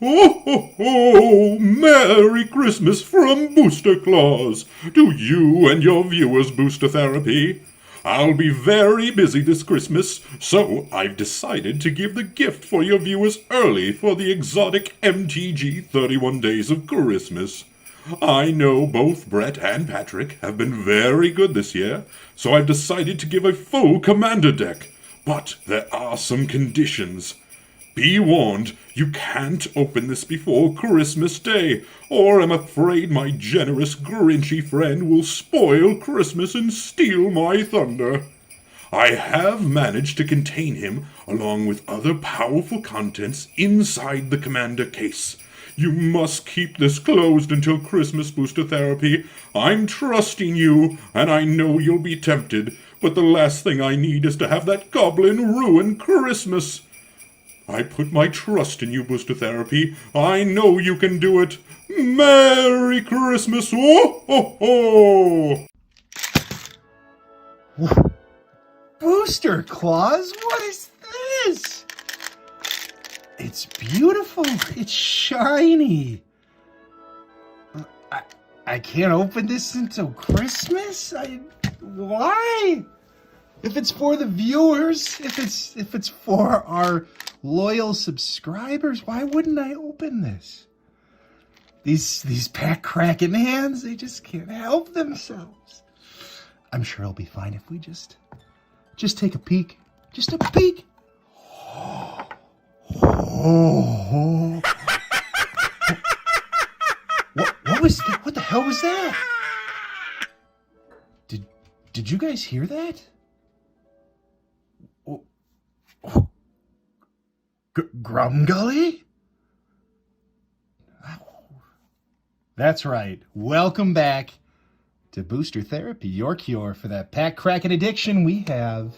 Ho, ho, ho! Merry Christmas from Booster Claus to you and your viewers, Booster Therapy. I'll be very busy this Christmas, so I've decided to give the gift for your viewers early for the exotic MTG 31 Days of Christmas. I know both Brett and Patrick have been very good this year, so I've decided to give a full commander deck. But there are some conditions. Be warned, you can't open this before Christmas Day, or I'm afraid my generous Grinchy friend will spoil Christmas and steal my thunder. I have managed to contain him, along with other powerful contents, inside the commander case. You must keep this closed until Christmas, Booster Therapy. I'm trusting you, and I know you'll be tempted, but the last thing I need is to have that goblin ruin Christmas. I put my trust in you, Booster Therapy. I know you can do it. Merry Christmas! Oh, ho, ho! Booster Claus, what is this? It's beautiful. It's shiny. I can't open this until Christmas? Why? If it's for the viewers, if it's for our loyal subscribers, why wouldn't I open this? These pack cracking hands, they just can't help themselves. I'm sure it'll be fine if we just take a peek. Just a peek. Oh. What was that? What the hell was that? Did you guys hear that? Grumgully? That's right. Welcome back to Booster Therapy, your cure for that pack cracking addiction. We have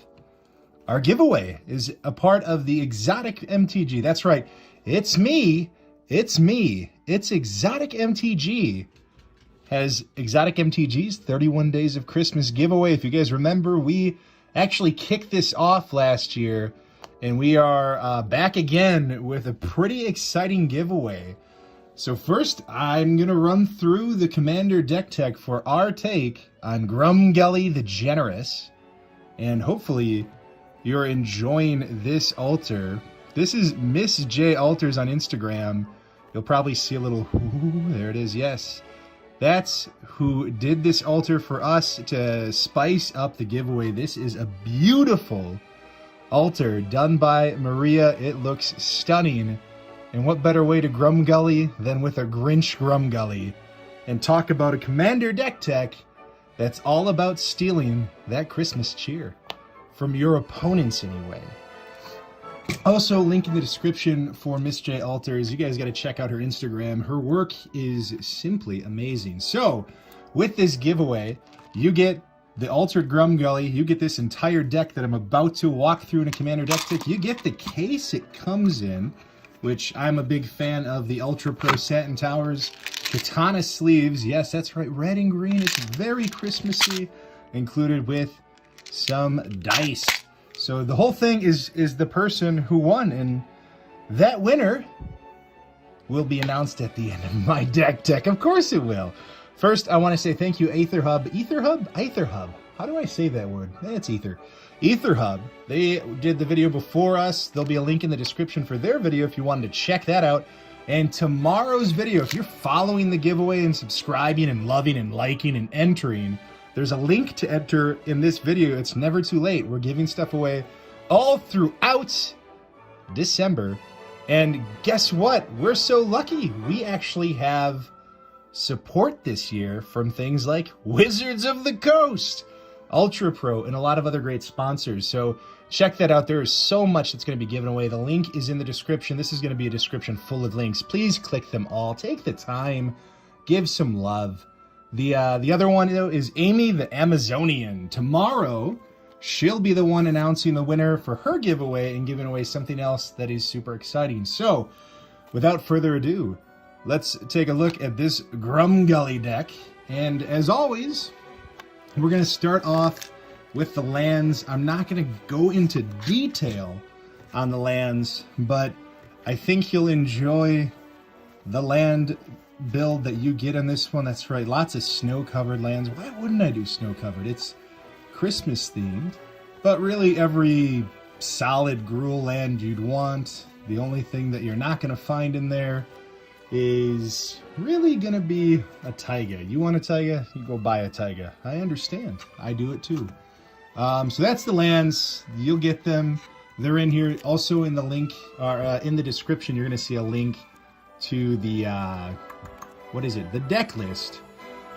our giveaway is a part of the exotic MTG. That's right. It's me. It's Exotic MTG. Has Exotic MTG's 31 Days of Christmas giveaway. If you guys remember, we actually kicked this off last year. And we are back again with a pretty exciting giveaway. So first, I'm going to run through the Commander deck tech for our take on Grumgully the Generous. And hopefully, you're enjoying this altar. This is Miss J Altars on Instagram. You'll probably see a little, ooh, there it is, yes. That's who did this altar for us to spice up the giveaway. This is a beautiful altar done by Maria. It looks stunning. And what better way to Grumgully than with a Grinch Grumgully and talk about a commander deck tech that's all about stealing that Christmas cheer from your opponents anyway. Also, link in the description for Miss J Altars. You guys got to check out her Instagram. Her work is simply amazing. So, with this giveaway, you get the Altered Grumgully, you get this entire deck that I'm about to walk through in a Commander deck tech. You get the case it comes in, which I'm a big fan of the Ultra Pro Satin Towers Katana sleeves. Yes, that's right, red and green. It's very Christmassy, included with some dice. So the whole thing is the person who won, and that winner will be announced at the end of my deck tech. Of course it will. First, I want to say thank you, Aetherhub. Aetherhub? How do I say that word? It's Ether. Aetherhub. They did the video before us. There'll be a link in the description for their video if you wanted to check that out. And tomorrow's video, if you're following the giveaway and subscribing and loving and liking and entering, there's a link to enter in this video. It's never too late. We're giving stuff away all throughout December. And guess what? We're so lucky. We actually have support this year from things like Wizards of the Coast, Ultra Pro, and a lot of other great sponsors. So check that out. There is so much that's going to be given away. The link is in the description. This is going to be a description full of links. Please click them all. Take the time. Give some love. The other one, though, is Amy the Amazonian. Tomorrow, she'll be the one announcing the winner for her giveaway and giving away something else that is super exciting. So, without further ado, let's take a look at this Grumgully deck. And as always, we're going to start off with the lands. I'm not going to go into detail on the lands, but I think you'll enjoy the land build that you get on this one. That's right, lots of snow-covered lands. Why wouldn't I do snow-covered? It's Christmas themed, but really every solid Gruul land you'd want. The only thing that you're not going to find in there is really going to be a taiga. You want a taiga? You go buy a taiga. I understand. I do it too. So that's the lands. You'll get them. They're in here. Also in the link, or in the description, you're going to see a link to the, the deck list.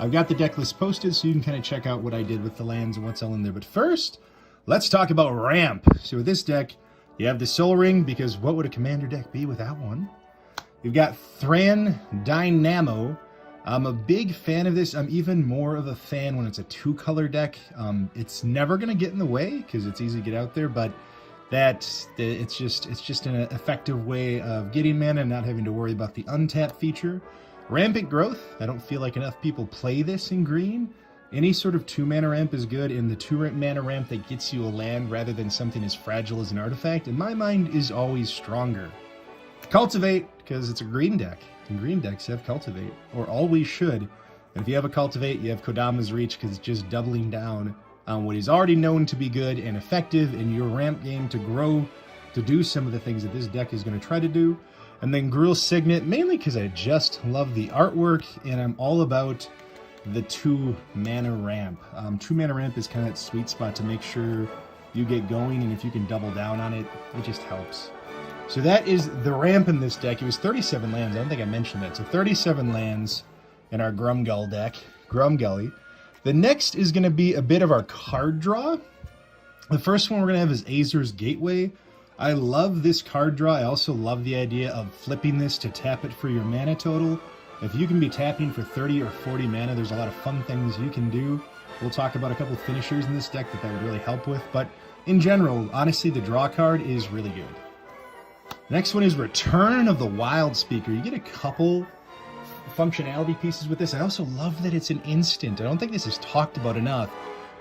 I've got the deck list posted so you can kind of check out what I did with the lands and what's all in there. But first, let's talk about ramp. So with this deck, you have the Soul Ring, because what would a commander deck be without one? You've got Thran Dynamo. I'm a big fan of this. I'm even more of a fan when it's a 2-color deck. It's never going to get in the way because it's easy to get out there, but it's just an effective way of getting mana and not having to worry about the untap feature. Rampant Growth. I don't feel like enough people play this in green. Any sort of 2-mana ramp is good, and the 2-mana ramp that gets you a land rather than something as fragile as an artifact, in my mind, is always stronger. Cultivate, because it's a green deck, and green decks have Cultivate, or always should. And if you have a Cultivate, you have Kodama's Reach, because it's just doubling down on what is already known to be good and effective in your ramp game to grow, to do some of the things that this deck is going to try to do. And then Gruul Signet, mainly because I just love the artwork, and I'm all about the 2-mana ramp. 2-mana ramp is kind of that sweet spot to make sure you get going, and if you can double down on it, it just helps. So that is the ramp in this deck. It was 37 lands. I don't think I mentioned that. So 37 lands in our Grumgully deck. Grumgully. The next is going to be a bit of our card draw. The first one we're going to have is Azur's Gateway. I love this card draw. I also love the idea of flipping this to tap it for your mana total. If you can be tapping for 30 or 40 mana, there's a lot of fun things you can do. We'll talk about a couple of finishers in this deck that would really help with. But in general, honestly, the draw card is really good. Next one is Return of the Wild Speaker. You get a couple functionality pieces with this. I also love that it's an instant. I don't think this is talked about enough,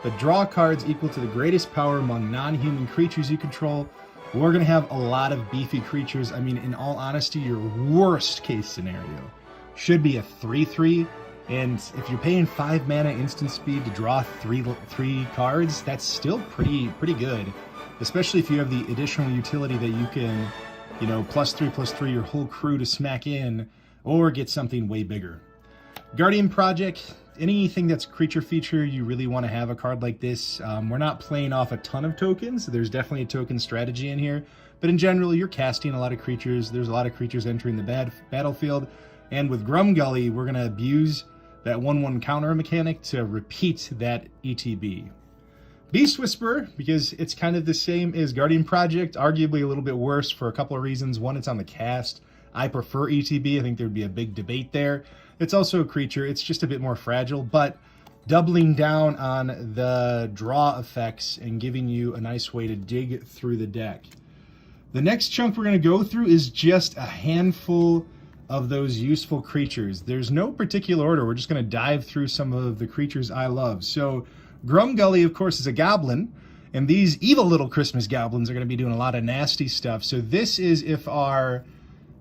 but draw cards equal to the greatest power among non-human creatures you control. We're going to have a lot of beefy creatures. I mean, in all honesty, your worst case scenario should be a 3/3, and if you're paying 5 mana instant speed to draw three cards, that's still pretty good, especially if you have the additional utility that you can, +3/+3 your whole crew to smack in, or get something way bigger. Guardian Project, anything that's creature feature, you really want to have a card like this. We're not playing off a ton of tokens. There's definitely a token strategy in here, but in general, you're casting a lot of creatures. There's a lot of creatures entering the battlefield, and with Grumgully, we're going to abuse that 1/1 counter mechanic to repeat that ETB. Beast Whisperer, because it's kind of the same as Guardian Project, arguably a little bit worse for a couple of reasons. One, it's on the cast. I prefer ETB. I think there'd be a big debate there. It's also a creature. It's just a bit more fragile, but doubling down on the draw effects and giving you a nice way to dig through the deck. The next chunk we're going to go through is just a handful of those useful creatures. There's no particular order. We're just going to dive through some of the creatures I love. So Grumgully, of course, is a goblin, and these evil little Christmas goblins are going to be doing a lot of nasty stuff. So this is if our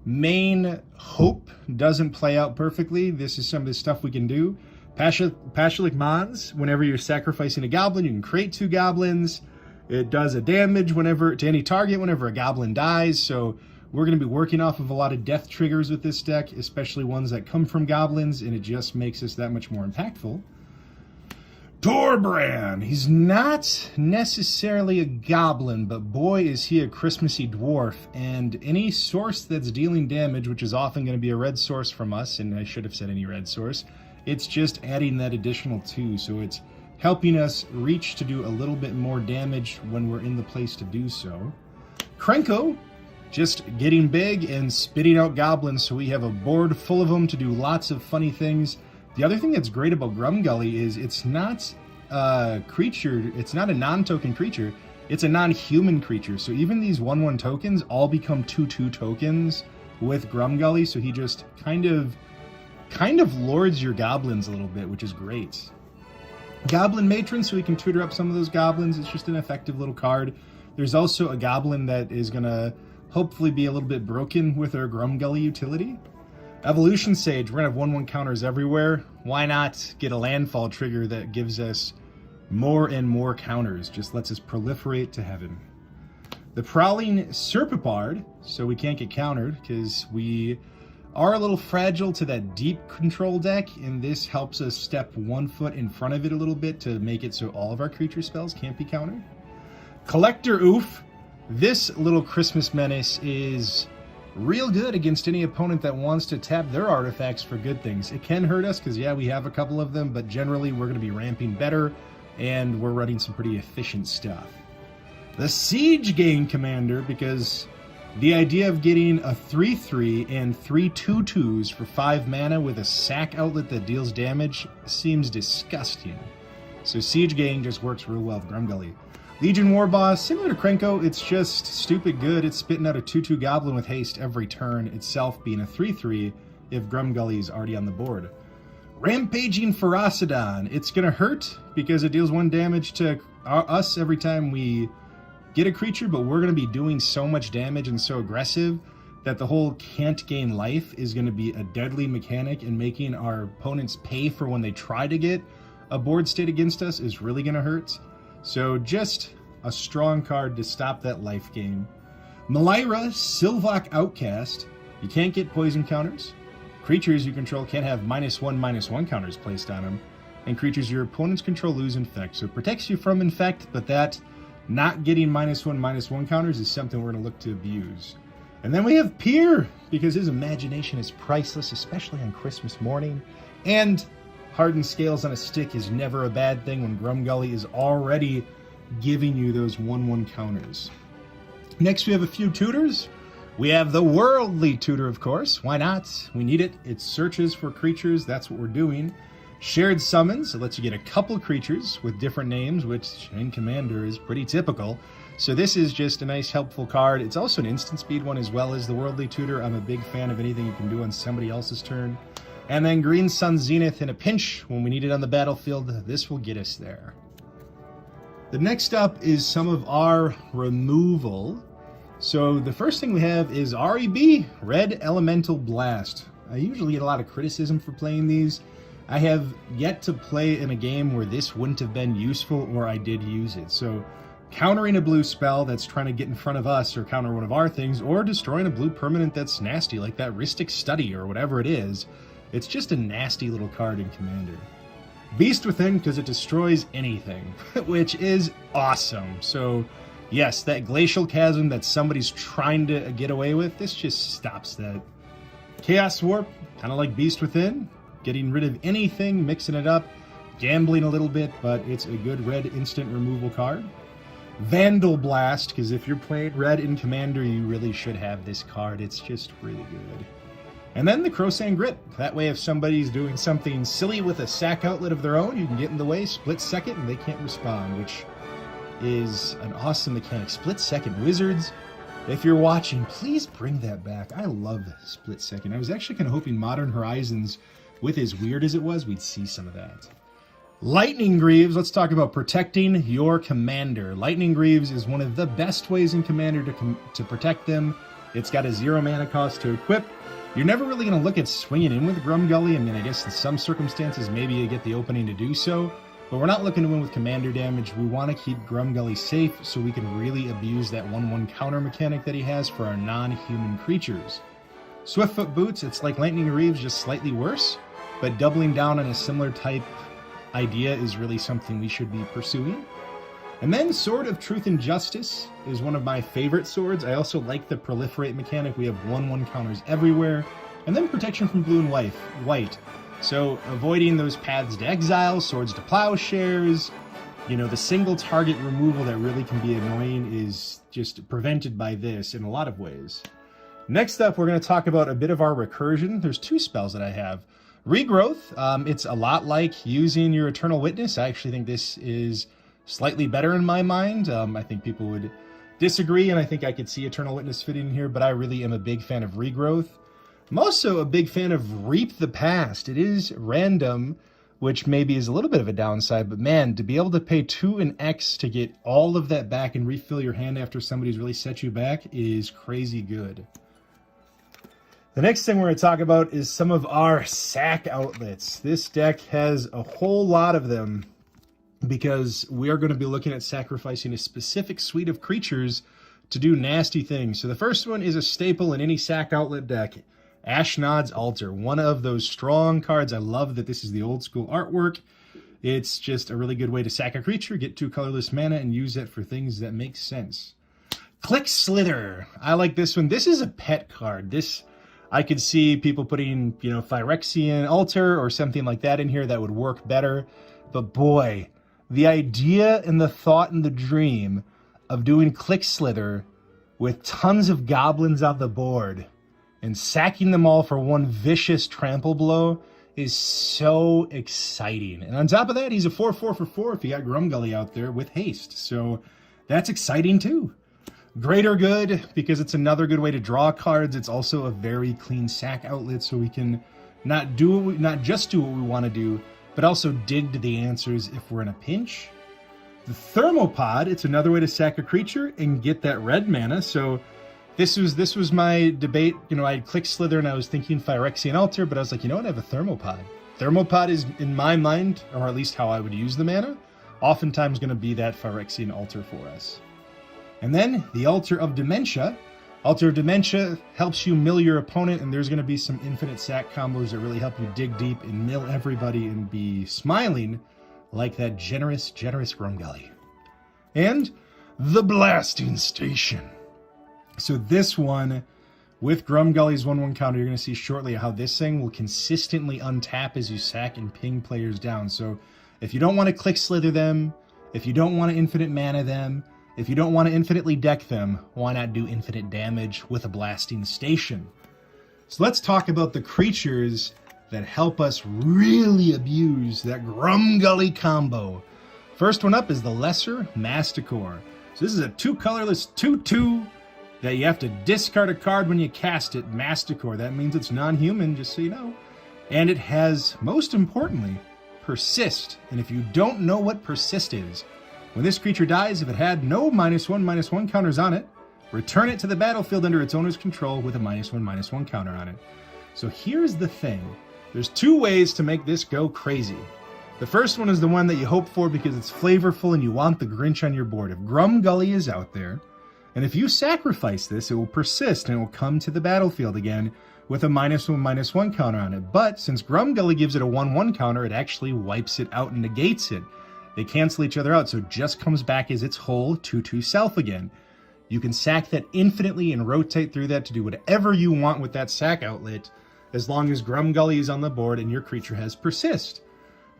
main hope doesn't play out perfectly. This is some of the stuff we can do. Pashalik Mons, whenever you're sacrificing a goblin, you can create 2 goblins. It does a damage to any target whenever a goblin dies. So we're going to be working off of a lot of death triggers with this deck, especially ones that come from goblins, and it just makes us that much more impactful. Torbran, he's not necessarily a goblin, but boy is he a Christmassy dwarf, and any source that's dealing damage, which is often going to be a red source from us, and I should have said any red source, it's just adding that additional 2, so it's helping us reach to do a little bit more damage when we're in the place to do so. Krenko, just getting big and spitting out goblins, so we have a board full of them to do lots of funny things. The other thing that's great about Grumgully is it's not a creature, it's not a non-token creature, it's a non-human creature. So even these 1/1 tokens all become 2/2 tokens with Grumgully, so he just kind of lords your goblins a little bit, which is great. Goblin Matron, so we can tutor up some of those goblins. It's just an effective little card. There's also a goblin that is going to hopefully be a little bit broken with our Grumgully utility. Evolution Sage, we're going to have 1/1 counters everywhere. Why not get a landfall trigger that gives us more and more counters? Just lets us proliferate to heaven. The Prowling Serpapard, so we can't get countered because we are a little fragile to that deep control deck, and this helps us step 1 foot in front of it a little bit to make it so all of our creature spells can't be countered. Collector Oof, this little Christmas menace is real good against any opponent that wants to tap their artifacts for good things. It can hurt us because, yeah, we have a couple of them, but generally we're going to be ramping better, and we're running some pretty efficient stuff. The Siege Gang Commander, because the idea of getting a 3/3 and 3 2/2s for 5 mana with a sack outlet that deals damage seems disgusting. So Siege Gang just works real well with Grumgully. Legion Warboss, similar to Krenko, it's just stupid good. It's spitting out a 2/2 Goblin with haste every turn, itself being a 3/3 if Grumgully is already on the board. Rampaging Ferocidon, it's going to hurt because it deals 1 damage to us every time we get a creature, but we're going to be doing so much damage and so aggressive that the whole can't gain life is going to be a deadly mechanic, and making our opponents pay for when they try to get a board state against us is really going to hurt. So just a strong card to stop that life gain. Malira, Sylvok Outcast. You can't get poison counters. Creatures you control can't have -1/-1 counters placed on them. And creatures your opponents control lose Infect. So it protects you from Infect, but that not getting -1/-1 counters is something we're going to look to abuse. And then we have Peer, because his imagination is priceless, especially on Christmas morning. And Hardened Scales on a Stick is never a bad thing when Grumgully is already giving you those 1/1 counters. Next, we have a few tutors. We have the Worldly Tutor, of course. Why not? We need it. It searches for creatures. That's what we're doing. Shared Summons. It lets you get a couple creatures with different names, which in Commander is pretty typical. So this is just a nice, helpful card. It's also an instant speed one as well as the Worldly Tutor. I'm a big fan of anything you can do on somebody else's turn. And then Green Sun Zenith in a pinch when we need it on the battlefield. This will get us there. The next up is some of our removal. So the first thing we have is REB, Red Elemental Blast. I usually get a lot of criticism for playing these. I have yet to play in a game where this wouldn't have been useful, or I did use it. So countering a blue spell that's trying to get in front of us or counter one of our things, or destroying a blue permanent that's nasty, like that Rhystic Study or whatever it is. It's just a nasty little card in Commander. Beast Within, because it destroys anything, which is awesome. So yes, that Glacial Chasm that somebody's trying to get away with, this just stops that. Chaos Warp, kind of like Beast Within, getting rid of anything, mixing it up, gambling a little bit, but it's a good red instant removal card. Vandal Blast, because if you're playing red in Commander, you really should have this card. It's just really good. And then the Crowsand Grit. That way, if somebody's doing something silly with a sack outlet of their own, you can get in the way, split second, and they can't respond, which is an awesome mechanic. Split second Wizards. If you're watching, please bring that back. I love split second. I was actually kind of hoping Modern Horizons, with as weird as it was, we'd see some of that. Lightning Greaves. Let's talk about protecting your commander. Lightning Greaves is one of the best ways in Commander to protect them. It's got a 0 mana cost to equip. You're never really going to look at swinging in with Grumgully. I mean, I guess in some circumstances, maybe you get the opening to do so. But we're not looking to win with commander damage. We want to keep Grumgully safe so we can really abuse that 1/1 counter mechanic that he has for our non-human creatures. Swiftfoot Boots, it's like Lightning Greaves, just slightly worse. But doubling down on a similar type idea is really something we should be pursuing. And then Sword of Truth and Justice is one of my favorite swords. I also like the Proliferate mechanic. We have 1/1 counters everywhere. And then protection from blue and white. So avoiding those paths to exile, swords to plowshares, the single target removal that really can be annoying is just prevented by this in a lot of ways. Next up, we're going to talk about a bit of our recursion. There's 2 spells that I have. Regrowth, it's a lot like using your Eternal Witness. I actually think this is slightly better in my mind. I think people would disagree, and I think I could see Eternal Witness fitting in here, but I really am a big fan of Regrowth. I'm also a big fan of Reap the Past. It is random, which maybe is a little bit of a downside, but man, to be able to pay 2 and X to get all of that back and refill your hand after somebody's really set you back is crazy good. The next thing we're going to talk about is some of our sack outlets. This deck has a whole lot of them because we are going to be looking at sacrificing a specific suite of creatures to do nasty things. So the first one is a staple in any sack outlet deck, Ashnod's Altar. One of those strong cards. I love that this is the old school artwork. It's just a really good way to sack a creature, get 2 colorless mana, and use it for things that make sense. Click Slither. I like this one. This is a pet card. This, I could see people putting, Phyrexian Altar or something like that in here that would work better. But boy, the idea and the thought and the dream of doing Click Slither with tons of goblins on the board and sacking them all for one vicious trample blow is so exciting. And on top of that, he's a 4/4 for 4 if you got Grumgully out there with haste. So that's exciting too. Greater Good, because it's another good way to draw cards. It's also a very clean sack outlet, so we can not just do what we want to do, but also dig to the answers if we're in a pinch. The Thermopod, it's another way to sack a creature and get that red mana. So this was my debate. I had Click Slither and I was thinking Phyrexian Altar, but I was like, I have a Thermopod. Thermopod is, in my mind, or at least how I would use the mana, oftentimes going to be that Phyrexian Altar for us. And then the Altar of Dementia. Altar of Dementia helps you mill your opponent, and there's going to be some infinite sack combos that really help you dig deep and mill everybody and be smiling like that generous Grumgully. And the Blasting Station. So this one, with Grumgully's 1/1 counter, you're going to see shortly how this thing will consistently untap as you sack and ping players down. So if you don't want to Click Slither them, if you don't want to infinite mana them, if you don't want to infinitely deck them, why not do infinite damage with a Blasting Station? So let's talk about the creatures that help us really abuse that Grumgully combo. First one up is the Lesser Masticore. So this is a 2 colorless 2/2 that you have to discard a card when you cast it. Masticore. That means it's non-human, just so you know. And it has, most importantly, Persist. And if you don't know what Persist is, when this creature dies, if it had no -1/-1 counters on it, return it to the battlefield under its owner's control with a -1/-1 counter on it. So here's the thing. There's 2 ways to make this go crazy. The first one is the one that you hope for because it's flavorful and you want the Grinch on your board. If Grumgully is out there, and if you sacrifice this, it will persist and it will come to the battlefield again with a -1/-1 counter on it. But since Grumgully gives it a 1/1 counter, it actually wipes it out and negates it. They cancel each other out, so it just comes back as its whole 2/2 self again. You can sack that infinitely and rotate through that to do whatever you want with that sack outlet, as long as Grumgully is on the board and your creature has Persist.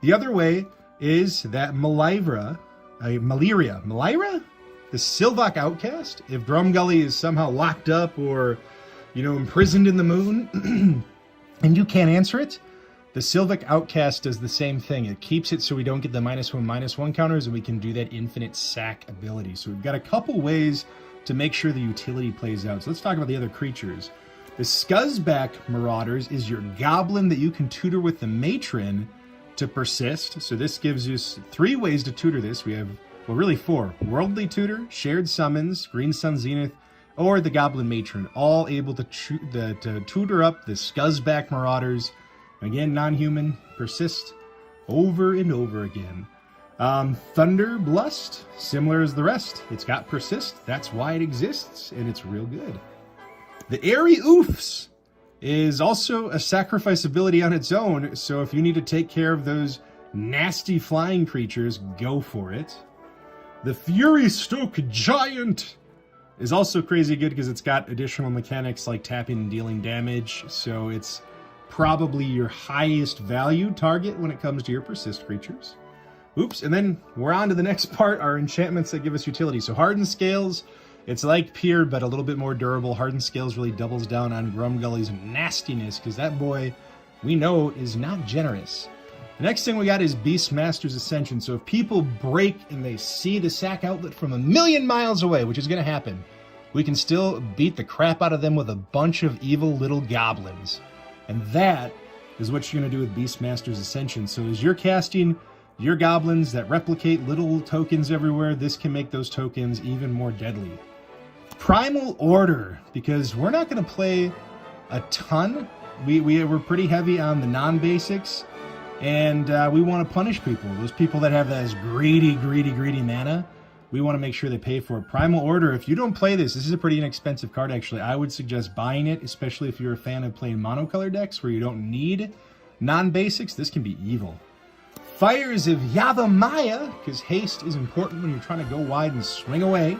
The other way is that Malira? The Sylvok Outcast? If Grumgully is somehow locked up or, imprisoned in the moon, and you can't answer it, the Sylvok Outcast does the same thing. It keeps it so we don't get the -1/-1 counters, and we can do that infinite sack ability. So we've got a couple ways to make sure the utility plays out. So let's talk about the other creatures. The Scuzzback Marauders is your goblin that you can tutor with the Matron to Persist. So this gives us 3 ways to tutor this. We have, really 4. Worldly Tutor, Shared Summons, Green Sun Zenith, or the Goblin Matron, all able to tutor up the Scuzzback Marauders. Again, non-human, Persist over and over again. Thunder Blust, similar as the rest. It's got Persist, that's why it exists, and it's real good. The Airy Oofs is also a sacrifice ability on its own, so if you need to take care of those nasty flying creatures, go for it. The Fury Stoke Giant is also crazy good because it's got additional mechanics like tapping and dealing damage, so it's probably your highest value target when it comes to your Persist creatures. Oops, and then we're on to the next part, our enchantments that give us utility. So Hardened Scales, it's like Pier, but a little bit more durable. Hardened Scales really doubles down on Grumgully's nastiness, because that boy, we know, is not generous. The next thing we got is Beastmaster's Ascension. So if people break and they see the sack outlet from 1,000,000 miles away, which is going to happen, we can still beat the crap out of them with a bunch of evil little goblins. And that is what you're going to do with Beastmaster's Ascension. So as you're casting your goblins that replicate little tokens everywhere, this can make those tokens even more deadly. Primal Order, because we're not going to play a ton. We're pretty heavy on the non-basics, and we want to punish people. Those people that have that greedy mana, we want to make sure they pay for it. Primal Order, if you don't play this is a pretty inexpensive card, actually. I would suggest buying it, especially if you're a fan of playing monocolor decks where you don't need non-basics. This can be evil. Fires of Yavimaya, because haste is important when you're trying to go wide and swing away.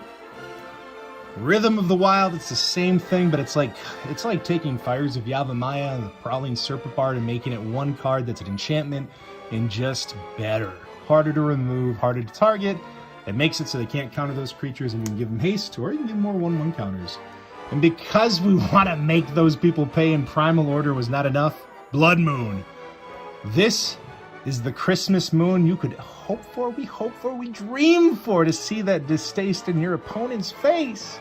Rhythm of the Wild, it's the same thing, but it's like taking Fires of Yavimaya and the Prowling Serpapard and making it one card that's an enchantment and just better. Harder to remove, harder to target. It makes it so they can't counter those creatures, and you can give them haste, or you can give them more 1/1 counters. And because we want to make those people pay and Primal Order was not enough, Blood Moon. This is the Christmas moon you could hope for, we dream for, to see that distaste in your opponent's face.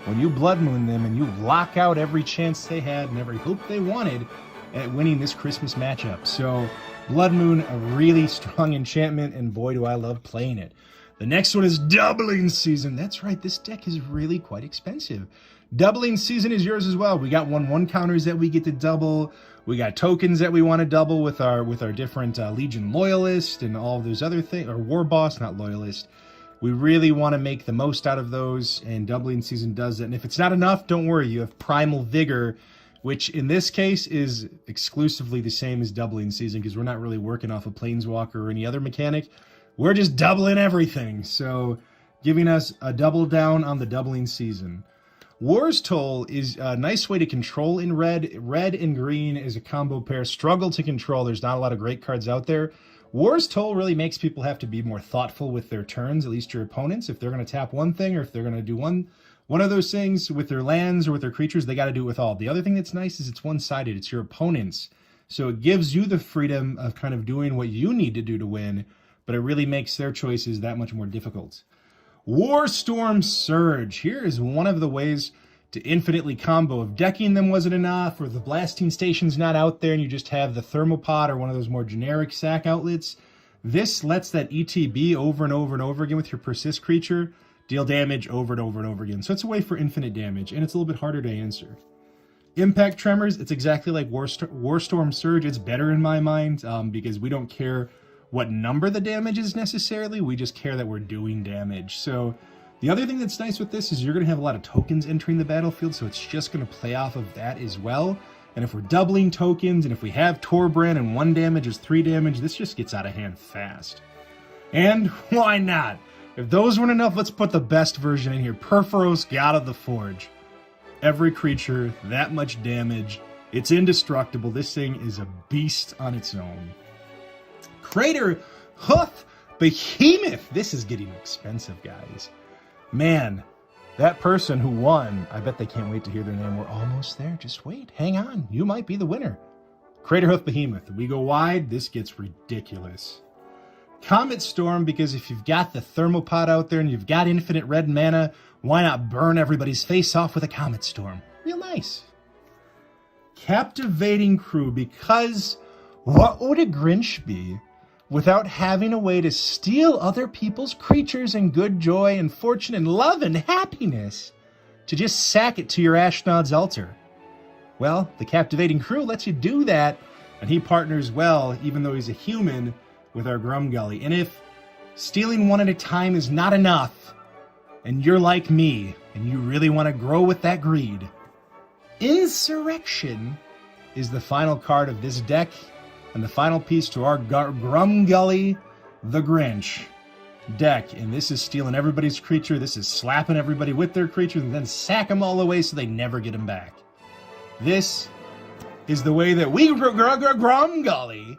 When you Blood Moon them and you lock out every chance they had and every hope they wanted at winning this Christmas matchup. So Blood Moon, a really strong enchantment, and boy do I love playing it. The next one is Doubling Season. That's right, this deck is really quite expensive. Doubling Season is yours as well. We got 1/1 counters that we get to double. We got tokens that we want to double with our different Legion Loyalist and all of those other things, or War Boss, not Loyalist. We really want to make the most out of those, and Doubling Season does that. And if it's not enough, don't worry. You have Primal Vigor, which in this case is exclusively the same as Doubling Season, because we're not really working off a Planeswalker or any other mechanic. We're just doubling everything, so giving us a double down on the Doubling Season. War's Toll is a nice way to control in red. Red and green is a combo pair. Struggle to control. There's not a lot of great cards out there. War's Toll really makes people have to be more thoughtful with their turns, at least your opponents. If they're going to tap one thing, or if they're going to do one of those things with their lands or with their creatures, they got to do it with all. The other thing that's nice is it's one-sided. It's your opponents. So it gives you the freedom of kind of doing what you need to do to win, but it really makes their choices that much more difficult. Warstorm Surge. Here is one of the ways to infinitely combo. If decking them wasn't enough, or the blasting station's not out there and you just have the Thermopod or one of those more generic sack outlets, this lets that ETB over and over and over again with your Persist creature deal damage over and over and over again. So it's a way for infinite damage, and it's a little bit harder to answer. Impact Tremors, it's exactly like Warstorm Surge. It's better in my mind, because we don't care what number the damage is necessarily. We just care that we're doing damage. So the other thing that's nice with this is you're going to have a lot of tokens entering the battlefield, so it's just going to play off of that as well. And if we're doubling tokens, and if we have Torbrand and 1 damage is 3 damage, this just gets out of hand fast. And why not? If those weren't enough, let's put the best version in here. Perforos, God of the Forge. Every creature, that much damage. It's indestructible. This thing is a beast on its own. Crater Hoof Behemoth. This is getting expensive, guys. Man, that person who won, I bet they can't wait to hear their name. We're almost there. Just wait. Hang on. You might be the winner. Crater Hoof Behemoth. We go wide. This gets ridiculous. Comet Storm, because if you've got the Thermopod out there and you've got infinite red mana, why not burn everybody's face off with a Comet Storm? Real nice. Captivating Crew, because what would a Grinch be without having a way to steal other people's creatures and good joy and fortune and love and happiness to just sack it to your Ashnod's altar? Well, the Captivating Crew lets you do that, and he partners well, even though he's a human, with our Grumgully. And if stealing one at a time is not enough, and you're like me, and you really want to grow with that greed, Insurrection is the final card of this deck, and the final piece to our Grumgully the Grinch deck. And this is stealing everybody's creature. This is slapping everybody with their creatures and then sack them all away so they never get them back. This is the way that we Grumgully.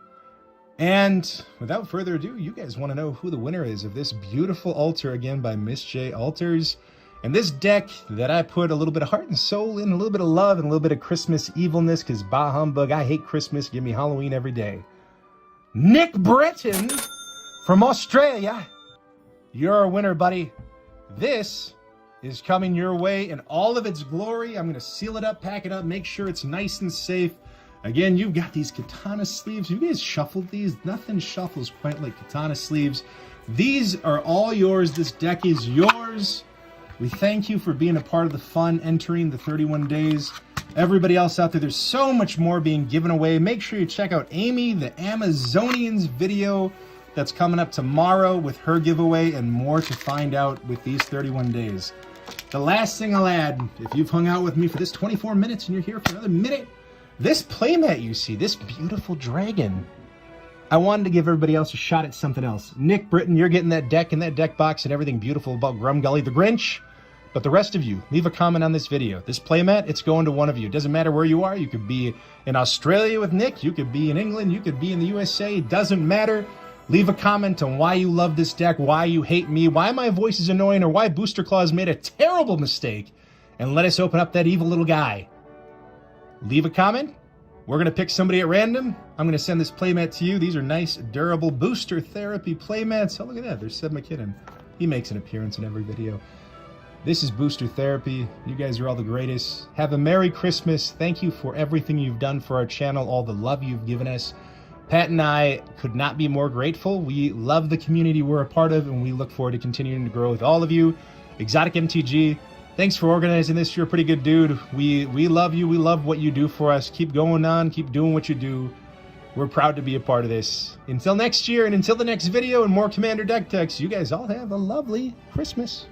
And without further ado, you guys want to know who the winner is of this beautiful altar, again by Miss J Altars. And this deck that I put a little bit of heart and soul in, a little bit of love, and a little bit of Christmas evilness, because bah humbug, I hate Christmas, give me Halloween every day. Nick Breton from Australia, you're our winner, buddy. This is coming your way in all of its glory. I'm going to seal it up, pack it up, make sure it's nice and safe. Again, you've got these katana sleeves. You guys shuffled these. Nothing shuffles quite like katana sleeves. These are all yours. This deck is yours. We thank you for being a part of the fun, entering the 31 days. Everybody else out there, there's so much more being given away. Make sure you check out Amy, the Amazonian's video that's coming up tomorrow with her giveaway, and more to find out with these 31 days. The last thing I'll add, if you've hung out with me for this 24 minutes and you're here for another minute, this playmat you see, this beautiful dragon, I wanted to give everybody else a shot at something else. Nick Britton, you're getting that deck and that deck box and everything beautiful about Grumgully the Grinch. But the rest of you, leave a comment on this video. This playmat, it's going to one of you. It doesn't matter where you are. You could be in Australia with Nick. You could be in England. You could be in the USA. It doesn't matter. Leave a comment on why you love this deck, why you hate me, why my voice is annoying, or why Booster Claus made a terrible mistake. And let us open up that evil little guy. Leave a comment. We're going to pick somebody at random. I'm going to send this playmat to you. These are nice, durable Booster Therapy playmats. Oh, look at that. There's Seb McKinnon. He makes an appearance in every video. This is Booster Therapy. You guys are all the greatest. Have a Merry Christmas. Thank you for everything you've done for our channel, all the love you've given us. Pat and I could not be more grateful. We love the community we're a part of, and we look forward to continuing to grow with all of you. Exotic MTG, thanks for organizing this. You're a pretty good dude. We love you. We love what you do for us. Keep going on. Keep doing what you do. We're proud to be a part of this. Until next year and until the next video and more Commander Deck Techs, you guys all have a lovely Christmas.